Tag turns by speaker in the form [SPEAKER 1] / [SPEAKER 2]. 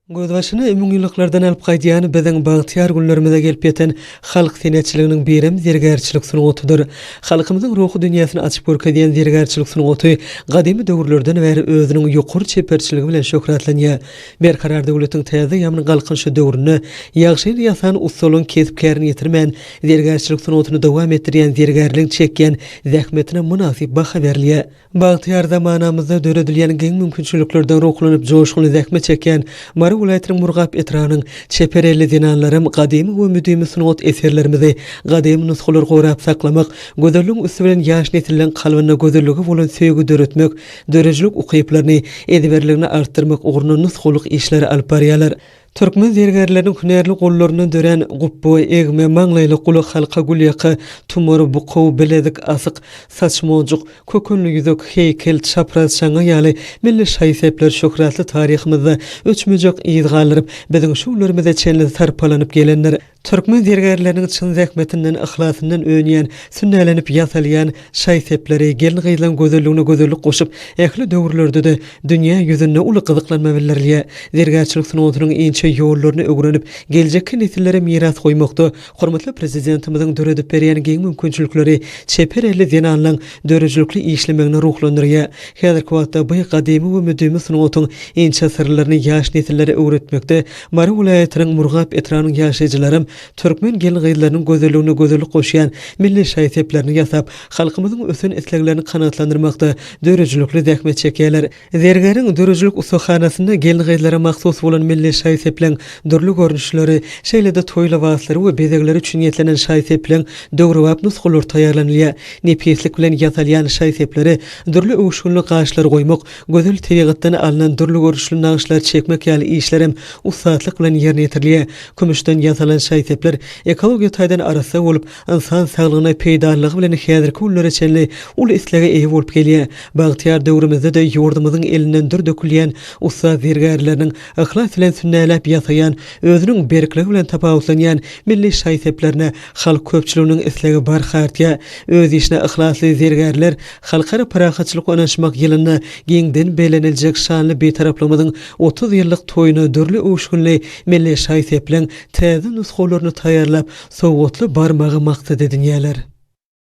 [SPEAKER 1] Gözbaşyna 1000 ýyllardan alyp gaýdýan biziň bagtyar günlerimize gelip ýeten halk senetçiliginiň birim zergärçilik sunugatydyr. Halkymyzyň ruhy dünýäsini açyp görkezýän zergärçilik sunugaty gadymy döwürlerden bäri özüniň ýokary çeperçiligi bilen şöhretlenýär. Berkarar döwletiň täze ýamyny galkynşy döwrüne ýagşy ýasan usulyň kesipkärini ýetirmän zergärçilik sunugatyny dowam etdirýän zergärlik çekýän zähmetine munasip baha berilýär. Bagtyar zamanamyzda döredilýän geň mümkinçiliklerden ruhlanyp joşguly zähmet çekýän Ulaytryň Murgap Etranyň çepereli dinanlarym gadymy we müdimi sunugat eserlerimizi gadymy nusxalar gorap saklamak, gözelligiň üstü bilen ýaş nesilden kalbyna gözelligi bolan söýgü döretmek, dörejilik ukyplaryny ediberligini artdyrmak ugruna nusxalyk işleri alyp barýarlar. Türkmen zergärleriniň hünerli gollaryny dören guppu, egme, maňlaýly guly halka gulyaky, tumary, bukaw, biledik, asyk, saçmojuk, kökünli ýüzek, heykel, çapraz şaňa ýaly milli şaýsepler şöhretli taryhymyzda öçmejek ýyz galyryp, biziň şuwlarymyza çenli sarpalanyp gelenler. Türkmen zergärleriniň çyn zähmetinden, ihlasyndan öňýän, sünnälenip ýasalýan şaýsepleri gelin gyýlan gözelligine gözellik goşup, ähli döwürlerde de dünýä ýüzünde uly gyzyklanma bildirilýär. Zergärçilik sunugatynyň inçe ýollaryny öwrenip, geljekki nesillere miras goýmakda hormatly prezidentimiziň döredip berýän geň mümkinçilikleri çepereli zenanlaň dörejilikli işlemegini ruhlandyrýar. Häzirki wagtda bu gadymy we müdimi sunugatyň inçe sirlerini ýaş nesillere öwretmekde Mary Ulaýatynyň Murgap Etranyň ýaşaýjylarym Türkmen gelin gyýlarynyň gözelligine gözellik goşýan milli şaýseplerini ýasap, halkymyzyň ösen esleglerini kanatlandyrmakda dörejilikli zähmet çekýärler. Zergäriň dörejilik usuhanasynda gelin gyýlara mahsus bolan milli şaýsepleň dürli görnüşleri, şeýlede toýla waslary we bezegleri üçin ýetlenen şaýsepleň döwrewap nusxalar taýýarlanýar. Nepeslik bilen ýasalýan şaýsepleri dürli öwüşgünli gaşlar goýmak, gözel tebigatdan alynan dürli görnüşli nagyşlar çekmek ýaly işlerim usatlyk bilen ýerine ýetirilýär. Kümüşden ýasalan şaýsepler ekologiýa taýdan arasy bolup, insan saglygyna peýdalygy bilen häzirki günlere çenli ul islege eýe bolup gelýär. Bagtyar döwrümizde de ýurdumyzyň elinden dur dökülýän usta zergärleriniň ihlas bilen sünnäläp ýasaýan, özüniň berkligi bilen tapawutlanýan milli şaýseplerine halk köpçüliginiň islegi barhartýar. Öz işine ihlasly zergärler halkara parahatçylyk onaşmak ýylyna geňden beleniljek şanly betaraplamyzyň 30 ýyllyk toýuny dürli öwüşgünli milli şaýsepleň täze nusxalaryny taýýarlap, sowgatly barmagy maksat edinýärler.